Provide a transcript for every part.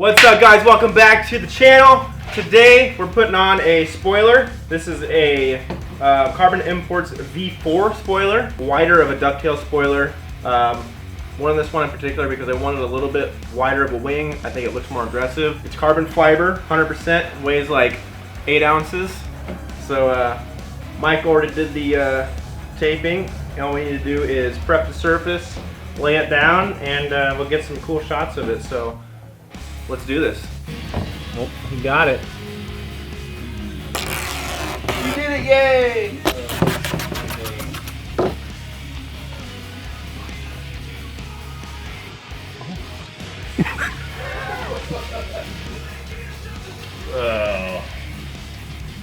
What's up, guys? Welcome back to the channel. Today we're putting on a spoiler. This is a Carbon Imports V4 spoiler, wider of a ducktail spoiler. Wanted this one in particular because I wanted a little bit wider of a wing. I think it looks more aggressive. It's carbon fiber, 100%, weighs like 8 ounces. So Mike already did the taping. All we need to do is prep the surface, lay it down, and we'll get some cool shots of it. So let's do this. Oh, he got it. You did it, yay!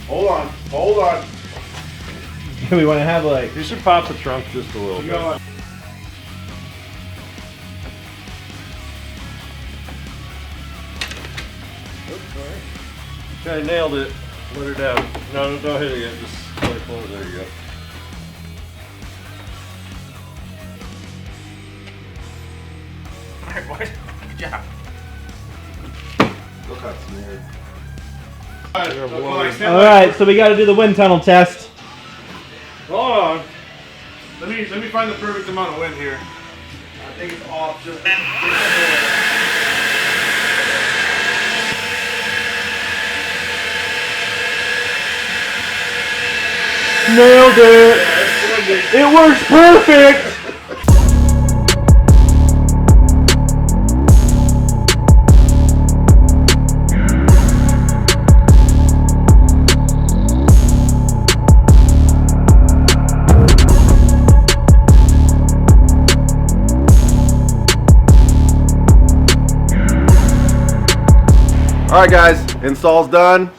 Hold on. We want to have like... You should pop the trunk just a little bit. Okay, nailed it. Let her down. No, don't hit it yet. Just let it close. There you go. Alright, boys. Good job. Look how smeared. Alright, so we got to do the wind tunnel test. Hold on. Let me find the perfect amount of wind here. I think it's off just... Nailed it! It works perfect! Alright guys, install's done.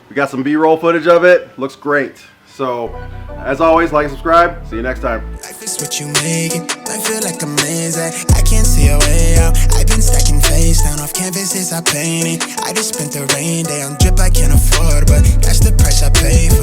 We got some B-roll footage of it. Looks great. So, as always, like and subscribe. See you next time. Life is what you make it. I feel like a maze. I can't see a way out. I've been stacking face down off canvases I painted. I just spent the rain day on drip I can't afford, but that's the price I pay for.